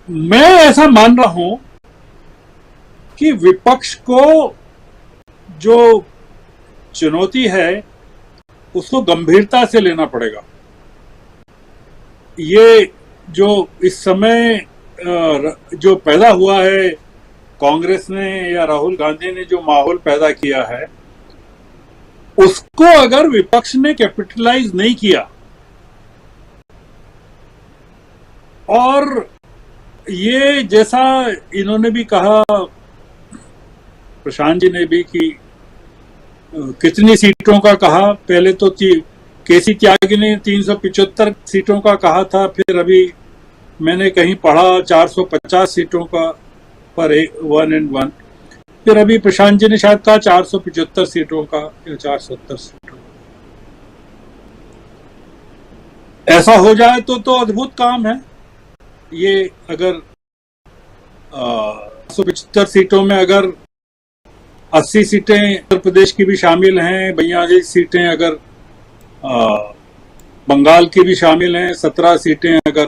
मैं ऐसा मान रहा हूं कि विपक्ष को जो चुनौती है उसको गंभीरता से लेना पड़ेगा। ये जो इस समय जो पैदा हुआ है, कांग्रेस ने या राहुल गांधी ने जो माहौल पैदा किया है, उसको अगर विपक्ष ने कैपिटलाइज नहीं किया और ये जैसा इन्होंने भी कहा, प्रशांत जी ने भी, कि कितनी सीटों का कहा, पहले तो केसी त्यागी ने 375 सीटों का कहा था, फिर अभी मैंने कहीं पढ़ा 450 सीटों का पर 1 and 1, फिर अभी प्रशांत जी ने शायद कहा 475 सीटों का या 470 सीटों का। ऐसा हो जाए तो अद्भुत काम है। ये अगर 175 सीटों में अगर 80 सीटें उत्तर प्रदेश की भी शामिल हैं, 42 सीटें अगर बंगाल की भी शामिल हैं, 17 सीटें अगर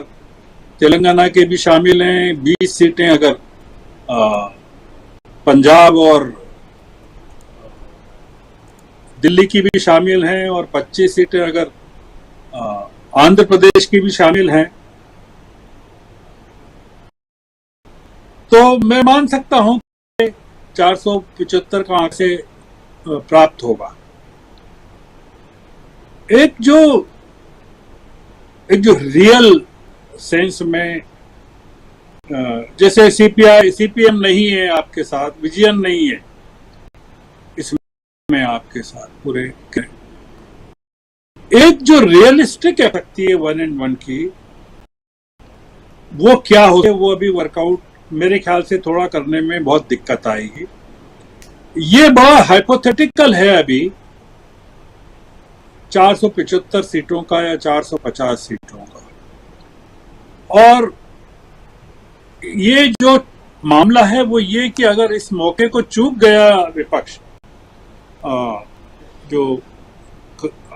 तेलंगाना के भी शामिल हैं, 20 सीटें अगर पंजाब और दिल्ली की भी शामिल हैं और 25 सीटें अगर आंध्र प्रदेश की भी शामिल हैं, तो मैं मान सकता हूं कि 475 का आंक से प्राप्त होगा। एक जो रियल सेंस में, जैसे सीपीएम नहीं है आपके साथ, विजयन नहीं है इसमें आपके साथ पूरे, एक जो रियलिस्टिक सकती है 1 and 1 की, वो क्या होते, वो अभी वर्कआउट मेरे ख्याल से थोड़ा करने में बहुत दिक्कत आएगी। ये बड़ा हाइपोथेटिकल है अभी 475 सीटों का या 450 सीटों का। और ये जो मामला है वो ये कि अगर इस मौके को चूक गया विपक्ष, जो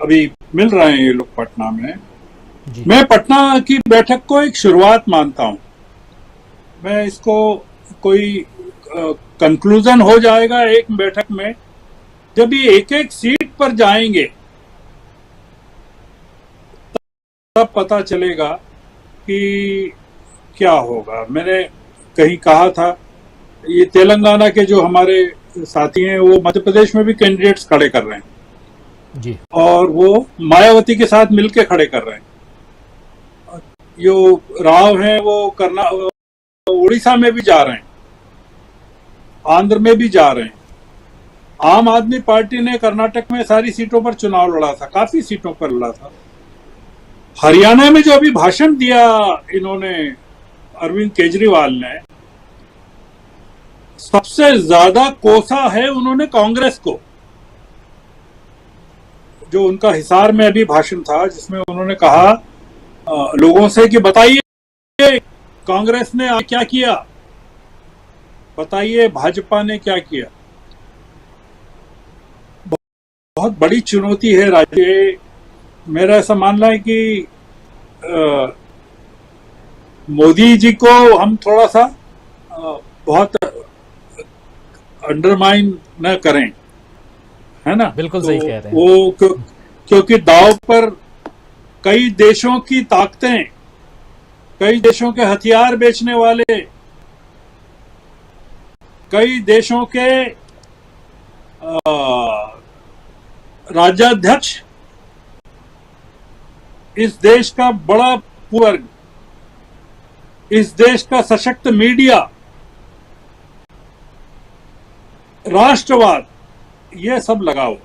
अभी मिल रहे हैं ये लोग पटना में, मैं पटना की बैठक को एक शुरुआत मानता हूं। मैं इसको कोई कंक्लूजन हो जाएगा एक बैठक में, जब ये एक एक सीट पर जाएंगे तब पता चलेगा कि क्या होगा। मैंने कहीं कहा था, ये तेलंगाना के जो हमारे साथी हैं वो मध्य प्रदेश में भी कैंडिडेट्स खड़े कर रहे हैं जी, और वो मायावती के साथ मिलकर खड़े कर रहे हैं। जो राव हैं वो उड़ीसा में भी जा रहे हैं, आंध्र में भी जा रहे हैं। आम आदमी पार्टी ने कर्नाटक में सारी सीटों पर चुनाव लड़ा था, काफी सीटों पर लड़ा था। हरियाणा में जो अभी भाषण दिया इन्होंने, अरविंद केजरीवाल ने, सबसे ज्यादा कोसा है उन्होंने कांग्रेस को। जो उनका हिसार में अभी भाषण था जिसमें उन्होंने कहा लोगों से कि बताइए कांग्रेस ने क्या किया, बताइए भाजपा ने क्या किया। बहुत बड़ी चुनौती है राज्य। मेरा ऐसा मानना है कि मोदी जी को हम थोड़ा सा बहुत अंडरमाइन न करें, है ना? बिल्कुल सही कह रहे हैं। वो क्योंकि दांव पर कई देशों की ताकतें, कई देशों के हथियार बेचने वाले, कई देशों के राज्याध्यक्ष, इस देश का बड़ा वर्ग, इस देश का सशक्त मीडिया, राष्ट्रवाद, ये सब लगा हुआ है।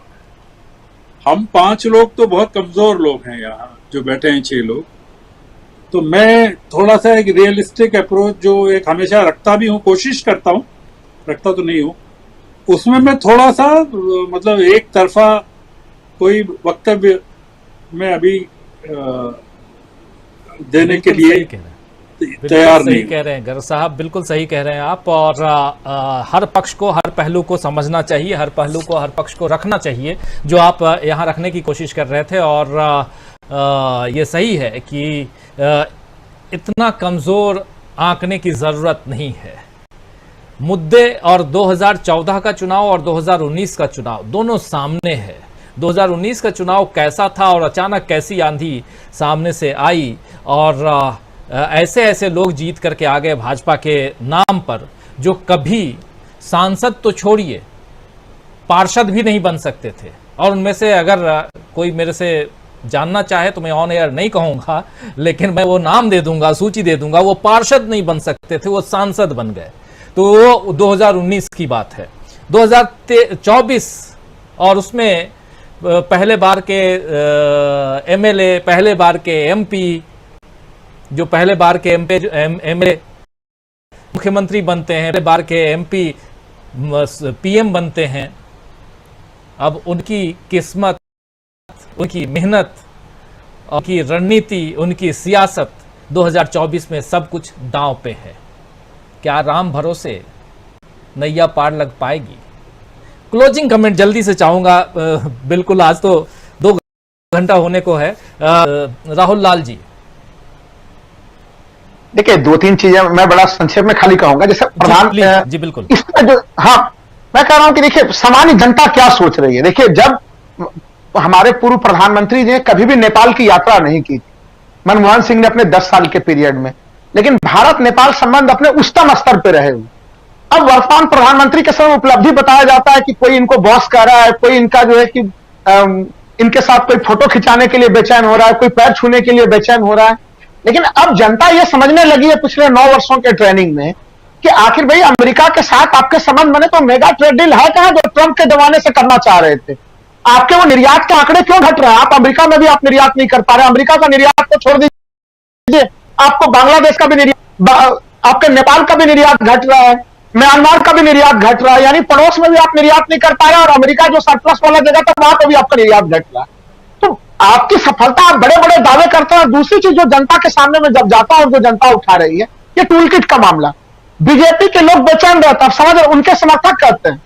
हम 5 लोग तो बहुत कमजोर लोग हैं यहाँ जो बैठे हैं, 6 लोग। तो मैं थोड़ा सा एक रियलिस्टिक अप्रोच जो एक हमेशा रखता भी हूँ, कोशिश करता हूँ, रखता तो नहीं हूँ, उसमें मैं थोड़ा सा मतलब एक तरफा कोई वक्तव्य मैं अभी देने के लिए तैयार नहीं। सही कह रहे हैं गर्ग साहब, बिल्कुल सही कह रहे हैं आप। और हर पक्ष को, हर पहलू को समझना चाहिए, हर पहलू को, हर पक्ष को रखना चाहिए, जो आप यहाँ रखने की कोशिश कर रहे थे। और ये सही है कि इतना कमज़ोर आंकने की जरूरत नहीं है। मुद्दे और 2014 का चुनाव और 2019 का चुनाव दोनों सामने है। 2019 का चुनाव कैसा था और अचानक कैसी आंधी सामने से आई और ऐसे ऐसे लोग जीत करके आ गए भाजपा के नाम पर, जो कभी सांसद तो छोड़िए पार्षद भी नहीं बन सकते थे। और उनमें से अगर कोई मेरे से जानना चाहे तो मैं ऑन एयर नहीं कहूंगा, लेकिन मैं वो नाम दे दूंगा, सूची दे दूंगा। वो पार्षद नहीं बन सकते थे, वो सांसद बन गए। तो वो 2019 की बात है। 2024 और उसमें पहले बार के एमएलए, पहले बार के एमपी, जो पहले बार के एमएलए मुख्यमंत्री बनते हैं, पहले बार के एमपी पीएम बनते हैं। अब उनकी किस्मत, उनकी मेहनत, उनकी रणनीति, उनकी सियासत 2024 में सब कुछ दांव पे है। क्या राम भरोसे नैया पार लग पाएगी? क्लोजिंग कमेंट जल्दी से चाहूंगा, बिल्कुल आज तो 2 घंटा होने को है। राहुल लाल जी, देखिए 2-3 चीजें मैं बड़ा संक्षेप में खाली कहूंगा। जैसे प्रधान जी बिल्कुल, इसमें जो, हाँ मैं कह रहा हूं कि देखिए सामान्य जनता क्या सोच रही है। देखिए जब हमारे पूर्व प्रधानमंत्री ने कभी भी नेपाल की यात्रा नहीं की थी, मनमोहन सिंह ने अपने 10 साल के पीरियड में, लेकिन भारत नेपाल संबंध अपने उच्चतम स्तर पर रहे हुए। अब वर्तमान प्रधानमंत्री के समय उपलब्धि बताया जाता है कि कोई इनको बॉस कह रहा है, कोई इनका जो है कि इनके साथ कोई फोटो खिंचाने के लिए बेचैन हो रहा है, कोई पैर छूने के लिए बेचैन हो रहा है। लेकिन अब जनता यह समझने लगी है पिछले 9 वर्षों के ट्रेनिंग में कि आखिर भाई अमेरिका के साथ आपके संबंध बने तो मेगा ट्रेड डील है कहां, जो ट्रंप के जमाने से करना चाह रहे थे। आपके वो निर्यात के आंकड़े क्यों घट रहे हैं? आप अमेरिका में भी आप निर्यात नहीं कर पा रहे। अमेरिका का निर्यात तो छोड़ दीजिए, आपको बांग्लादेश का भी निर्यात, आपके नेपाल का भी निर्यात घट रहा है, म्यांमार का भी निर्यात घट रहा है। यानी पड़ोस में भी आप निर्यात नहीं कर पा रहे, और अमेरिका जो सरप्लस वाला जगह था वहां पर भी आपका निर्यात घट रहा है। तो आपकी सफलता, आप बड़े बड़े दावे करते हैं। दूसरी चीज जो जनता के सामने में जब जाता है और जो जनता उठा रही है, ये टूल किट का मामला। बीजेपी के लोग बेचैन रहते हैं, समझ रहे, उनके समर्थक कहते हैं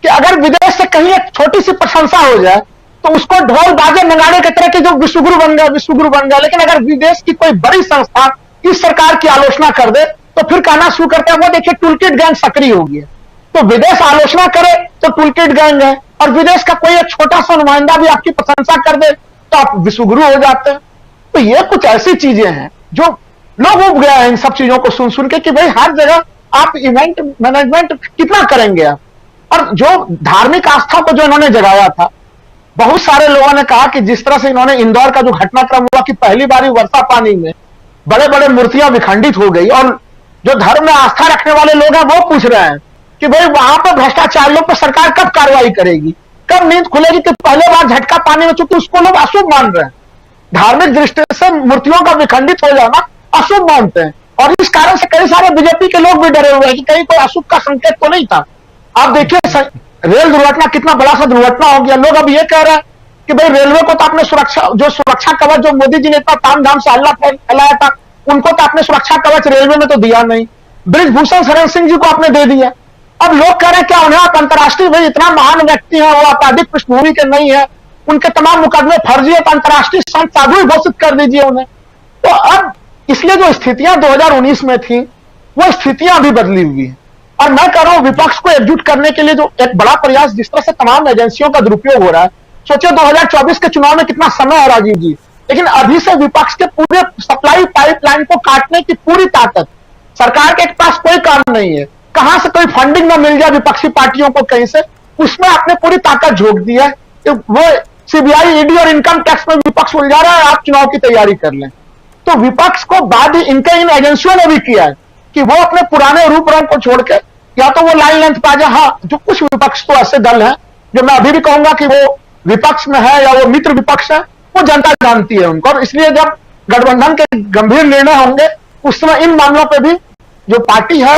कि अगर विदेश से कहीं एक छोटी सी प्रशंसा हो जाए तो उसको ढोल बाजे नगाड़े के तरह के जो विश्वगुरु बन गया, विश्वगुरु बन गया। लेकिन अगर विदेश की कोई बड़ी संस्था इस सरकार की आलोचना कर दे तो फिर कहना शुरू करते हैं वो देखिए टूलकिट गैंग सक्रिय हो गई है। तो विदेश आलोचना करे तो टूलकिट गैंग है, और विदेश का कोई एक छोटा सा नुमाइंदा भी आपकी प्रशंसा कर दे तो आप विश्वगुरु हो जाते हैं। तो ये कुछ ऐसी चीजें हैं जो लोग उब गए हैं इन सब चीजों को सुन सुन के कि भाई हर जगह आप इवेंट मैनेजमेंट कितना करेंगे आप। और जो धार्मिक आस्था को जो इन्होंने जगाया था, बहुत सारे लोगों ने कहा कि जिस तरह से इन्होंने इंदौर का जो घटनाक्रम हुआ कि पहली बार वर्षा पानी में बड़े बड़े मूर्तियां विखंडित हो गई, और जो धर्म में आस्था रखने वाले लोग हैं वो पूछ रहे हैं कि भाई वहां पर भ्रष्टाचारियों पर सरकार कब कार्रवाई करेगी, कब नींद खुलेगी कि पहले बार झटका पानी में, चूंकि उसको लोग अशुभ मान रहे हैं। धार्मिक दृष्टि से मूर्तियों का विखंडित हो जाना अशुभ मानते हैं, और इस कारण से कई सारे बीजेपी के लोग भी डरे हुए हैं कि कहीं कोई अशुभ का संकेत तो नहीं था। आप देखिए रेल दुर्घटना, कितना बड़ा सा दुर्घटना हो गया। लोग अब ये कह रहे हैं कि भाई रेलवे को तो आपने सुरक्षा कवच जो मोदी जी ने इतना तामझाम से हल्ला फैलाया था, उनको तो आपने सुरक्षा कवच रेलवे में तो दिया नहीं। ब्रिजभूषण शरण सिंह जी को आपने दे दिया। अब लोग कह रहे हैं क्या उन्हें आप अंतर्राष्ट्रीय, भाई इतना महान व्यक्ति है, वो आपराधिक पृष्ठभूमि के नहीं है, उनके तमाम मुकदमे फर्जी है, तो अंतर्राष्ट्रीय संत साधु घोषित कर दीजिए उन्हें। तो अब इसलिए जो स्थितियां 2019 में थी वो स्थितियां अभी बदली हुई है। और मैं कह रहा हूं विपक्ष को एकजुट करने के लिए जो एक बड़ा प्रयास, जिस तरह से तमाम एजेंसियों का दुरुपयोग हो रहा है, सोचिए 2024 के चुनाव में कितना समय है राजीव जी, लेकिन अभी से विपक्ष के पूरे सप्लाई पाइपलाइन को काटने की पूरी ताकत सरकार के पास कोई काम नहीं है। कहां से कोई फंडिंग न मिल जाए विपक्षी पार्टियों को कहीं से, उसमें आपने पूरी ताकत झोंक दी है। वो सीबीआई, ईडी और इनकम टैक्स में विपक्ष उलझा रहा है, आप चुनाव की तैयारी कर लें। तो विपक्ष को बाद इनके इन एजेंसियों ने भी किया है कि वो अपने पुराने रूप रंग को छोड़ के या तो वो लाइन लेंथ पा जाए। हाँ, जो कुछ विपक्ष तो ऐसे दल हैं जो मैं अभी भी कहूंगा कि वो विपक्ष में है या वो मित्र विपक्ष है, वो जनता जानती है उनको। और इसलिए जब गठबंधन के गंभीर निर्णय होंगे उस समय इन मामलों पे भी जो पार्टी है,